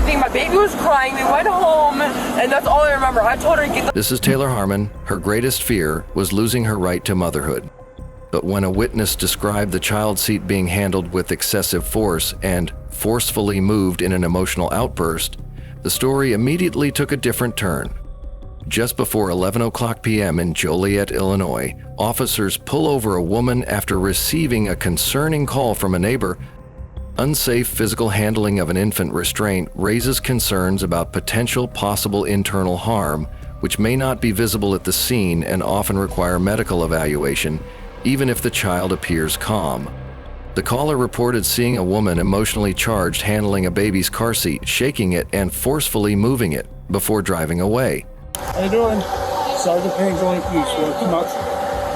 anything. My baby was crying. We went home, and that's all I remember. I told her to get the... This is Taylor Harmon. Her greatest fear was losing her right to motherhood. But when a witness described the child seat being handled with excessive force and forcefully moved in an emotional outburst, the story immediately took a different turn. Just before 11:00 p.m. in Joliet, Illinois, officers pull over a woman after receiving a concerning call from a neighbor. Unsafe physical handling of an infant restraint raises concerns about potential possible internal harm, which may not be visible at the scene and often require medical evaluation, even if the child appears calm. The caller reported seeing a woman emotionally charged handling a baby's car seat, shaking it and forcefully moving it before driving away. How you doing? Sergeant Payne's only piece. You want to come out?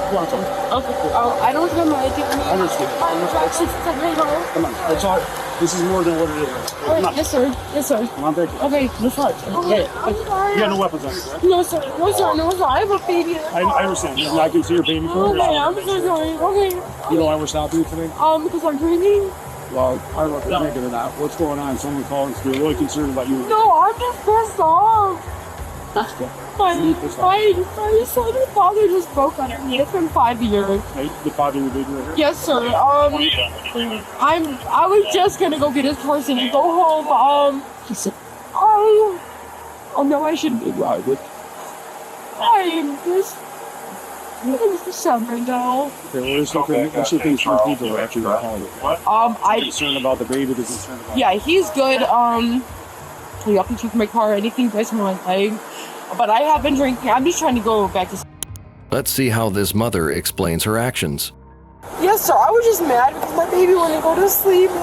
Come on, come on. Okay. Oh, I don't have my ID. I understand. Come on. That's all. This is more than what it is. Come on. Yes, sir. Yes, sir. Come on, baby. Okay. That's right. Okay. I'm sorry. You got no weapons on you, correct? No, sir. No, sir. No, sir. I have a baby. I understand. I can see your baby for Okay, I'm so sorry. Okay. You know why we're stopping you today? Because I'm drinking. Well, I don't know if you're drinking or not. What's going on? Someone called us. They're really concerned about you. No, I'm just pissed off. My son and father just broke under me. It's been 5 years. Hey, the father of your baby right here? Yes, sir. I was just gonna go get his person and go home. No, I shouldn't be driving. I'm just suffering now. Okay, well, there's nothing. What's your things for people that actually got called? I'm concerned about the baby. They're concerned about. Yeah, he's good. You can check my car, anything you guys want. But I have been drinking. I'm just trying to go back to... Let's see how this mother explains her actions. Yes, sir. I was just mad because my baby wouldn't go to sleep. Seems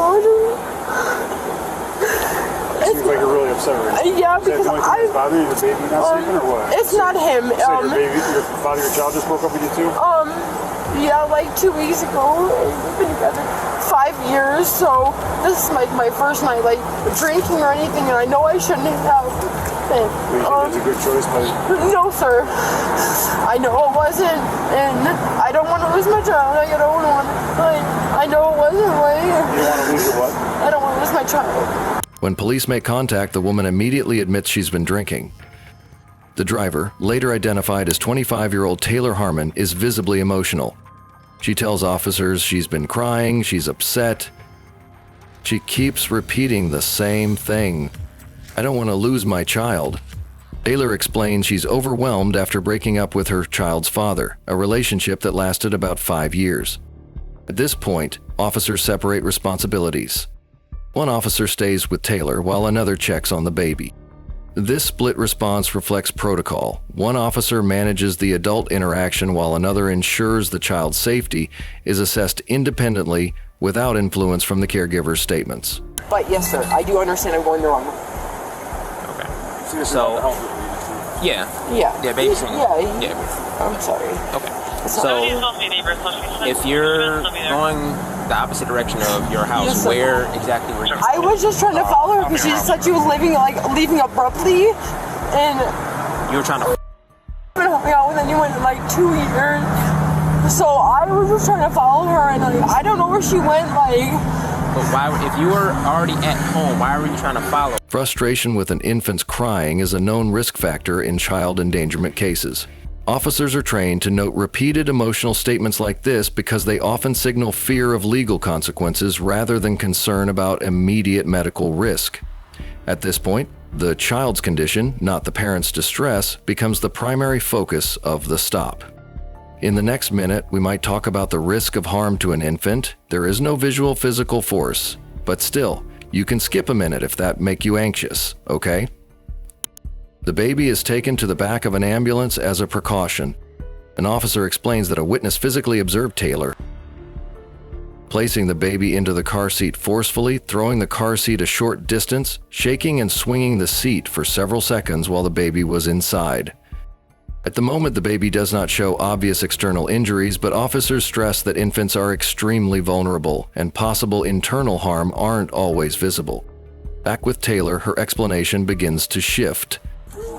like you're really upset right now. Yeah, because I... Father, your baby not sleeping or what? It's not him. So your baby, your father, your child just broke up with you too? Yeah, like 2 weeks ago. We've been together 5 years, so this is like my first night, like, drinking or anything, and I know I shouldn't have. It's a good choice, but... No, sir. I know it wasn't, and I don't want to lose my child. I don't want to, I know it wasn't, You don't want to lose your what? I don't want to lose my child. When police make contact, the woman immediately admits she's been drinking. The driver, later identified as 25-year-old Taylor Harmon, is visibly emotional. She tells officers she's been crying, she's upset. She keeps repeating the same thing. I don't want to lose my child. Taylor explains she's overwhelmed after breaking up with her child's father, a relationship that lasted about 5 years. At this point, officers separate responsibilities. One officer stays with Taylor while another checks on the baby. This split response reflects protocol. One officer manages the adult interaction while another ensures the child's safety is assessed independently without influence from the caregiver's statements. But yes, sir, I do understand I'm going the wrong way. Okay. So, yeah, babysitting. Yeah. I'm sorry. Okay. So, if you're going the opposite direction of your house, Yes, where exactly were you? I was just trying to follow her because she said she was leaving abruptly, and You were trying to. I've been hanging out with anyone in like 2 years. So I was just trying to follow her, and I don't know where she went. But why, if you were already at home, why were you trying to follow? Frustration with an infant's crying is a known risk factor in child endangerment cases. Officers are trained to note repeated emotional statements like this because they often signal fear of legal consequences rather than concern about immediate medical risk. At this point, the child's condition, not the parent's distress, becomes the primary focus of the stop. In the next minute, we might talk about the risk of harm to an infant. There is no visual physical force, but still, you can skip a minute if that makes you anxious, okay? The baby is taken to the back of an ambulance as a precaution. An officer explains that a witness physically observed Taylor placing the baby into the car seat forcefully, throwing the car seat a short distance, shaking and swinging the seat for several seconds while the baby was inside. At the moment, the baby does not show obvious external injuries, but officers stress that infants are extremely vulnerable and possible internal harm aren't always visible. Back with Taylor, her explanation begins to shift.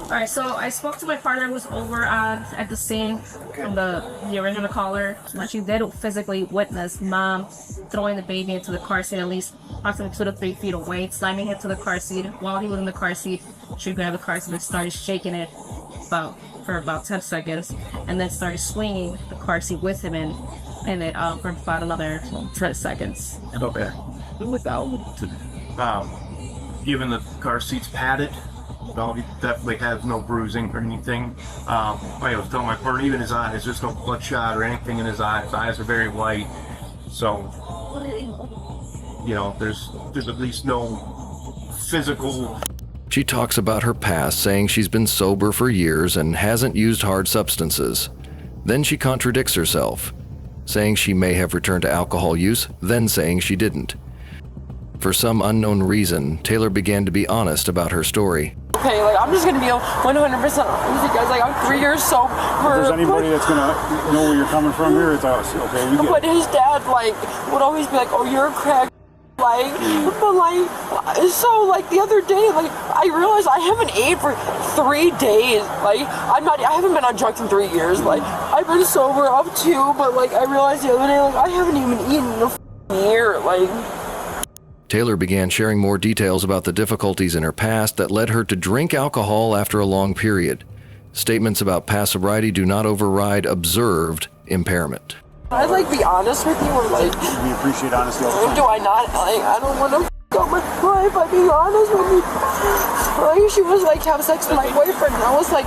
Alright, so I spoke to my partner who was over at the scene from the original caller. And she did physically witness mom throwing the baby into the car seat at least approximately 2 to 3 feet away, slamming it to the car seat. While he was in the car seat, she grabbed the car seat and started shaking it for about 10 seconds, and then started swinging the car seat with him in it for about another 10 seconds. Okay. Given the car seat's padded, well, he definitely has no bruising or anything. I was telling my partner, even his eyes, there's no bloodshot or anything in his eyes. His eyes are very white. So, you know, there's at least no physical. She talks about her past, saying she's been sober for years and hasn't used hard substances. Then she contradicts herself, saying she may have returned to alcohol use, then saying she didn't. For some unknown reason, Taylor began to be honest about her story. Okay, like, I'm just gonna be 100% honest with you guys. Like, I'm 3 years sober. If there's anybody that's gonna know where you're coming from here, it's us. Okay, we get But his dad, like, would always be like, oh, you're a crack. Like, but like, so like the other day, like, I realized I haven't ate for 3 days. Like, I haven't been on drugs in 3 years. Like, I've been sober up to, but like, I realized the other day, like, I haven't even eaten in a year. Like. Taylor began sharing more details about the difficulties in her past that led her to drink alcohol after a long period. Statements about past sobriety do not override observed impairment. I'd like be honest with you, or like. We appreciate honesty all the time. Do I not? Like, I don't want to up my life by being honest with you. Like, she was like have sex with my boyfriend, and I was like,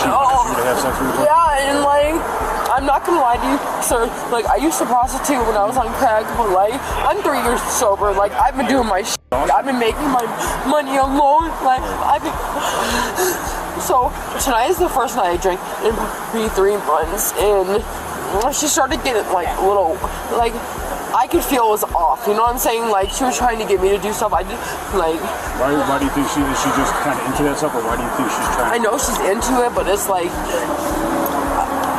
She wanted you to have sex with your boyfriend? yeah, and like, I'm not gonna lie to you, sir. Like, I used to prostitute when I was on crack, but like, I'm 3 years sober. Like, I've been doing my shit. I've been making my money alone. Like, So tonight is the first night I drank in maybe 3 months, and she started getting like a little, like, I could feel it was off. You know what I'm saying? Like, she was trying to get me to do stuff. I did, like. Why do you think is she just kind of into that stuff, or why do you think she's trying? I know she's into it, but it's like,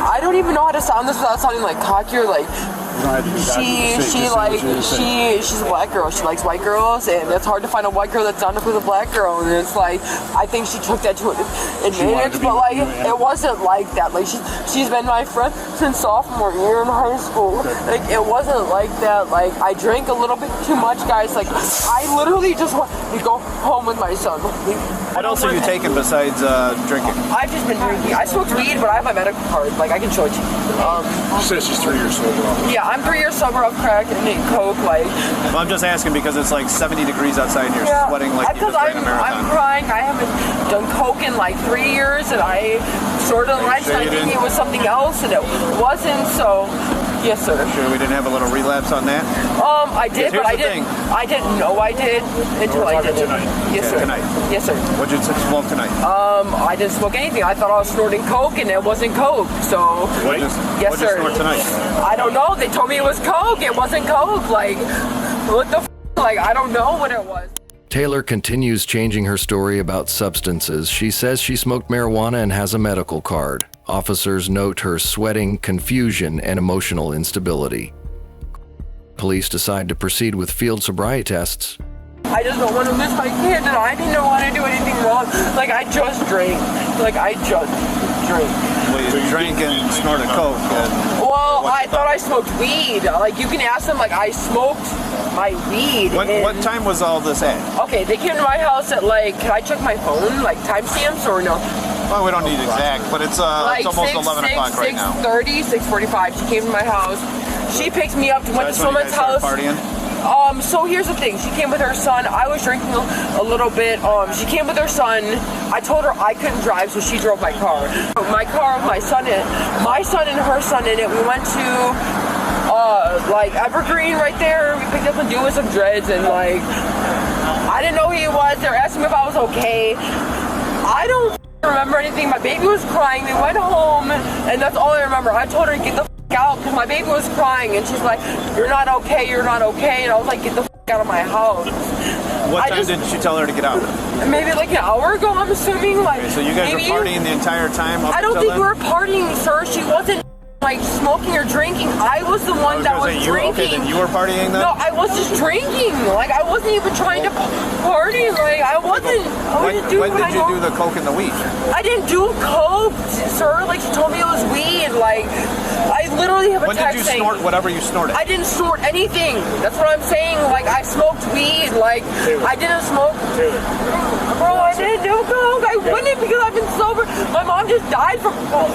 I don't even know how to sound this without sounding like cocky or like. She's a black girl. She likes white girls, and it's hard to find a white girl that's down with a black girl. And it's like, I think she took that to an advantage, but like, it wasn't like that. Like, she's been my friend since sophomore year in high school. Like, it wasn't like that. Like, I drank a little bit too much, guys. Like, I literally just want to go home with my son. What else have you taken besides drinking? I've just been drinking. I smoked weed, but I have my medical card. Like, I can show it to you. She says she's 3 years sober. Yeah, I'm 3 years sober off crack and eating coke. Like, Well, I'm just asking because it's like 70 degrees outside and you're sweating like you just ran a marathon. I'm crying. I haven't done coke in like 3 years, and I sort of lied. I think it was something else, and it wasn't. So, yes, sir. Sure, we didn't have a little relapse on that? I did, but I didn't know I did until I did it. Yes, sir. Tonight? Yes, sir. What'd you smoke tonight? I didn't smoke anything. I thought I was snorting coke, and it wasn't coke. So, yes, What'd sir. you snort tonight? I don't know. They told me it was coke. It wasn't coke. Like, what the like, I don't know what it was. Taylor continues changing her story about substances. She says she smoked marijuana and has a medical card. Officers note her sweating, confusion, and emotional instability. Police decide to proceed with field sobriety tests. I just don't want to lose my kid, and I didn't want to do anything wrong. Like, I just drank. Well, you drank and snorted coke. Well, I thought I smoked weed. Like, you can ask them, like, I smoked my weed. What time was all this at? Okay, they came to my house at, like, can I check my phone? Like, timestamps or no? Well, we don't need exact, but it's almost 11 o'clock right now. 6:30, 6:45. She came to my house. She picked me up, went to someone's house. Partying? So here's the thing. She came with her son. I was drinking a little bit. She came with her son. I told her I couldn't drive, so she drove my car. My car with my son in it. My son and her son in it. We went to like Evergreen right there. We picked up a dude with some dreads, and like, I didn't know who he was. They were asking me if I was okay. I don't remember anything. My baby was crying. We went home, and that's all I remember. I told her to get the out because my baby was crying, and she's like, you're not okay, and I was like, get the out of my house. What time did she tell her to get out? Maybe like an hour ago, I'm assuming. Like, okay, so you guys were partying the entire time? I don't think we were partying, sir. She wasn't like smoking or drinking. I was the one that was drinking. Okay, then you were partying then? No, I was just drinking. Like I wasn't even trying to party. Like I wasn't. When did you do the coke and the weed? I didn't do coke, sir. Like she told me it was weed. Like I literally have a When did you snort whatever you snorted? I didn't snort anything. That's what I'm saying. Like I smoked weed. Like I didn't smoke. Bro, I didn't do coke. I wouldn't because I've been sober. My mom just died from coke.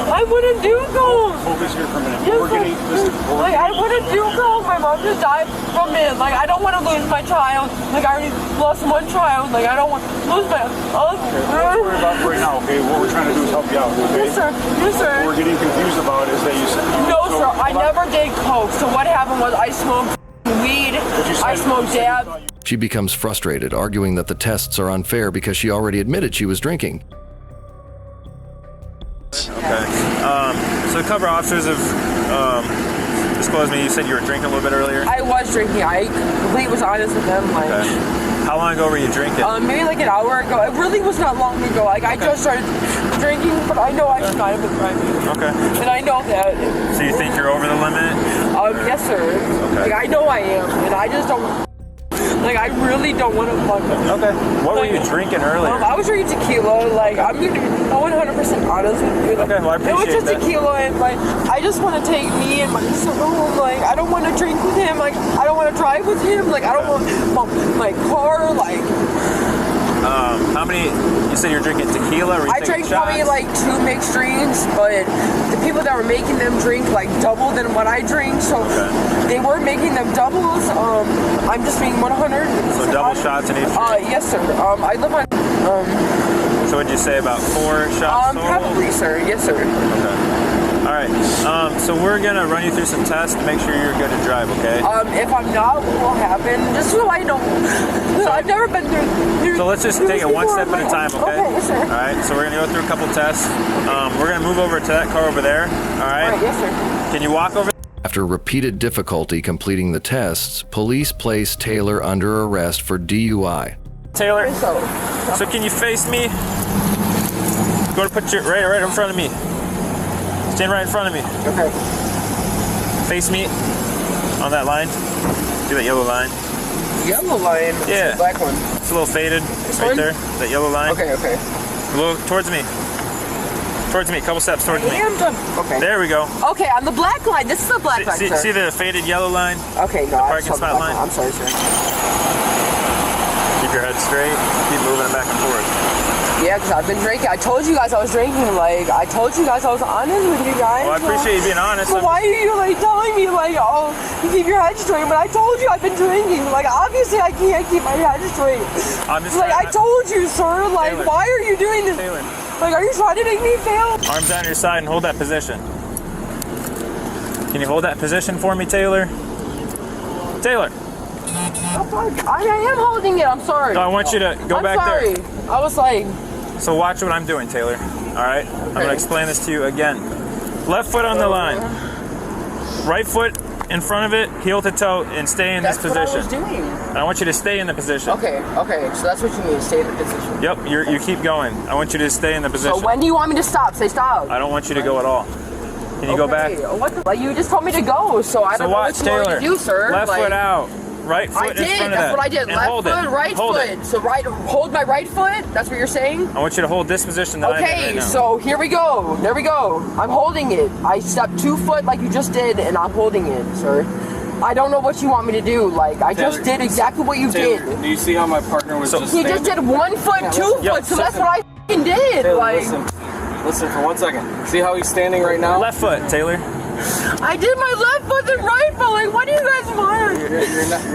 I wouldn't do coke. Focus here for a minute. Yes, We're getting, listen, like I wouldn't do coke. My mom just died from it. Like I don't want to lose my child. Like I already lost one child. Like I don't want to lose my. Don't worry about right now, okay? What we're trying to do is help you out, okay? Yes, sir. Yes, sir. What we're getting confused about is that you said... No, sir. I never did coke. So what happened was I smoked weed. I smoked dab. She becomes frustrated, arguing that the tests are unfair because she already admitted she was drinking. Okay. So the cover officers have disclosed me. You said you were drinking a little bit earlier? I was drinking. I completely was honest with them. Like, Okay. How long ago were you drinking? Maybe like an hour ago. It really was not long ago. Like I just started drinking, but I know I should not have been driving. Okay. And I know that. So you think you're over the limit? Yes, sir. Okay. Like I know I am, and I just don't. Like I really don't want to fuck them. Okay. What were you drinking earlier? I was drinking tequila. Like I'm gonna be 100% honest with you. Okay, well I appreciate it was just that. tequila, and like I just want to take me and my son home. Like I don't want to drink with him. Like I don't want to drive with him. Like I don't want my car. Like how many? You said you're drinking tequila. Or you I drank probably like 2 mixed drinks, but the people that were making them drink like double than what I drink, so they were making them doubles. I'm just being 100. So double shots in each drink? Yes, sir. I live on. So what'd you say, about 4 shots total? Probably, sir. Yes, sir. Okay. All right. So we're gonna run you through some tests to make sure you're good to drive. Okay. If I'm not, what will happen? Just so I know. I've never been through. So let's just take it one step at a time, okay? Okay, yes, sir. All right. So we're gonna go through a couple tests. We're gonna move over to that car over there. All right. All right, yes, sir. Can you walk over? After repeated difficulty completing the tests, police place Taylor under arrest for DUI. Taylor. So can you face me? Go to put your right in front of me. Stand right in front of me. Okay. Face me on that line. Do that yellow line. Yellow line. Yeah. The black one. It's a little faded right one? there. That yellow line. Okay. Okay. A little towards me. Towards me. A couple steps towards me. Okay. There we go. Okay, on the black line. This is the black line, sir. See the faded yellow line? Okay, no. The parking spot line? I'm sorry, sir. Keep your head straight. Keep moving it back and forth. Yeah, because I've been drinking. I told you guys I was drinking. Like, I told you guys I was honest with you guys. Well, I appreciate you being honest. But why are you, like, telling me, like, oh, you keep your head straight? But I told you I've been drinking. Like, obviously I can't keep my head straight. I'm just like, I told you, sir. Like, Taylor. why are you doing this? Taylor. Like, are you trying to make me fail? Arms down your side and hold that position. Can you hold that position for me, Taylor? Taylor. I am holding it. I'm sorry. No, I want you to go back sorry. there. I was like... So watch what I'm doing, Taylor. All right? Okay. I'm going to explain this to you again. Left foot on the line. Right foot in front of it, heel to toe, and stay in this position. That's what I was doing. And I want you to stay in the position. Okay. So that's what you mean, stay in the position. Yep, you keep going. I want you to stay in the position. So when do you want me to stop? Say stop. I don't want you to go at all. Can you go back? What the, like, you just told me to go, so I don't know what you want me to do, sir. Left foot out. Right foot in front of that. That's what I did. And Left hold foot, it. right hold foot. It. So hold my right foot? That's what you're saying? I want you to hold this position that I'm in right now. So here we go. There we go. I'm holding it. I stepped 2 foot like you just did, and I'm holding it, sir. I don't know what you want me to do. Like, I just did exactly what you did. Do you see how my partner was just He just did 1 foot, 2 foot, so that's what I f***ing did. Taylor, like, listen for 1 second. See how he's standing right now? Left foot, Taylor. I did my left foot and right foot. Like, what do you guys want?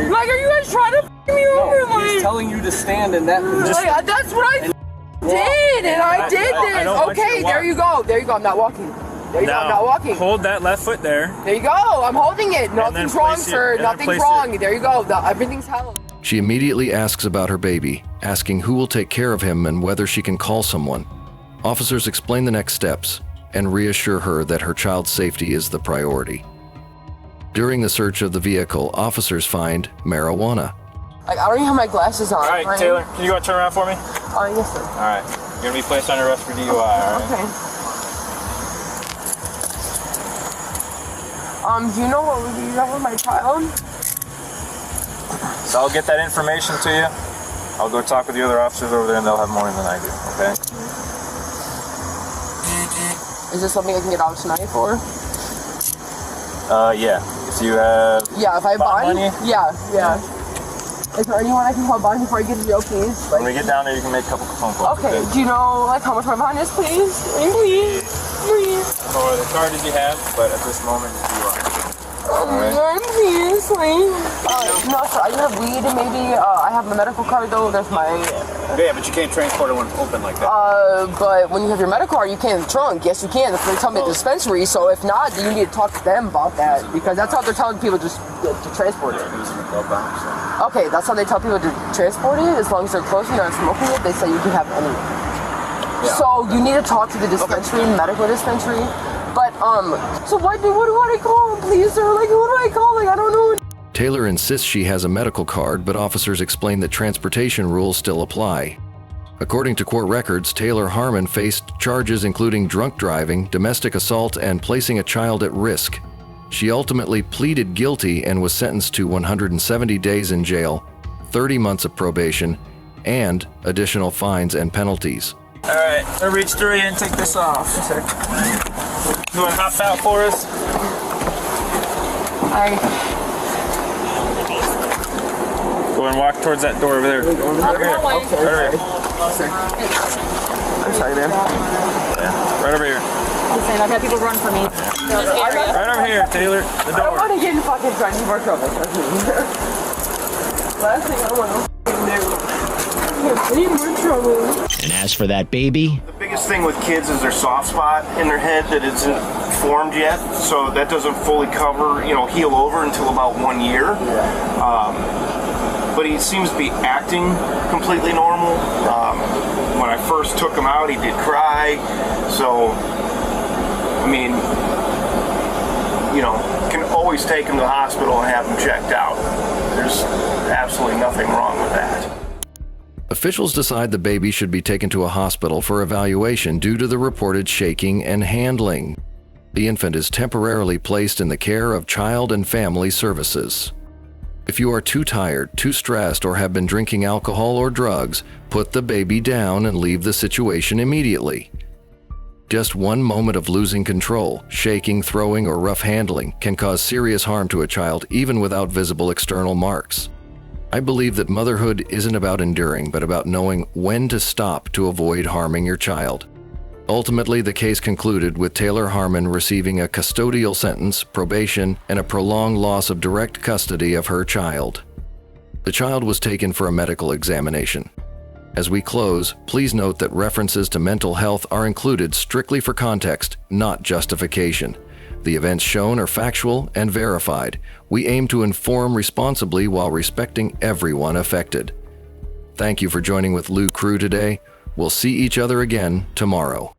Like, are you guys trying to f*** me over? Like, he's telling you to stand in that position. Like, that's what I did, and I did this. Okay, there you go. There you go. I'm not walking. There you go. I'm not walking. Hold that left foot there. There you go. I'm holding it. Nothing's wrong, sir. Nothing's wrong. There you go. Everything's held. She immediately asks about her baby, asking who will take care of him and whether she can call someone. Officers explain the next steps and reassure her that her child's safety is the priority. During the search of the vehicle, officers find marijuana. Like, I don't even have my glasses on. All right, right? Taylor, can you go and turn around for me? Yes, sir. All right. You're going to be placed under arrest for DUI, all right? Okay. Do you know what would be wrong with my child? So I'll get that information to you. I'll go talk with the other officers over there and they'll have more than I do, okay? Is this something I can get out tonight for? Yeah. If you have Yeah, if I bond bond? money? Yeah. Is there anyone I can call bond before I get to jail, please? When we get down there, you can make a couple phone calls. Okay, do you know like how much my bond is, please? Please. I don't know the charges you have, but at this moment, you are. Please. No, sir, I have weed and maybe I have my medical card though. That's my. Yeah, but you can't transport it when it's open like that. But when you have your medical card, you can in the trunk. Yes, you can. That's what they tell me at the dispensary. So if not, then you need to talk to them about that because that's how they're telling people to transport it. Okay, that's how they tell people to transport it. As long as they're close and not smoking it, they say you can have any. Yeah. So you need to talk to the dispensary, medical dispensary. But so what do I call, please, sir? Like, who do I call? Like, I don't know. Taylor insists she has a medical card, but officers explain that transportation rules still apply. According to court records, Taylor Harmon faced charges including drunk driving, domestic assault, and placing a child at risk. She ultimately pleaded guilty and was sentenced to 170 days in jail, 30 months of probation, and additional fines and penalties. All right, I'll reach through you and take this off. You want to hop out for us? Go and walk towards that door over there. Okay. Right I'm sorry, man. Right over here. I've had people run for me. Right over here, Taylor. The I don't door. want to get in fucking trouble. More trouble. Last thing I want to need more trouble. And as for that baby, The biggest thing with kids is their soft spot in their head that isn't formed yet, so that doesn't fully cover, heal over until about 1 year. But he seems to be acting completely normal. When I first took him out, he did cry. So, I mean, can always take him to the hospital and have him checked out. There's absolutely nothing wrong with that. Officials decide the baby should be taken to a hospital for evaluation due to the reported shaking and handling. The infant is temporarily placed in the care of Child and Family Services. If you are too tired, too stressed, or have been drinking alcohol or drugs, put the baby down and leave the situation immediately. Just one moment of losing control, shaking, throwing, or rough handling can cause serious harm to a child even without visible external marks. I believe that motherhood isn't about enduring, but about knowing when to stop to avoid harming your child. Ultimately, the case concluded with Taylor Harmon receiving a custodial sentence, probation, and a prolonged loss of direct custody of her child. The child was taken for a medical examination. As we close, please note that references to mental health are included strictly for context, not justification. The events shown are factual and verified. We aim to inform responsibly while respecting everyone affected. Thank you for joining with Lou Crew today. We'll see each other again tomorrow.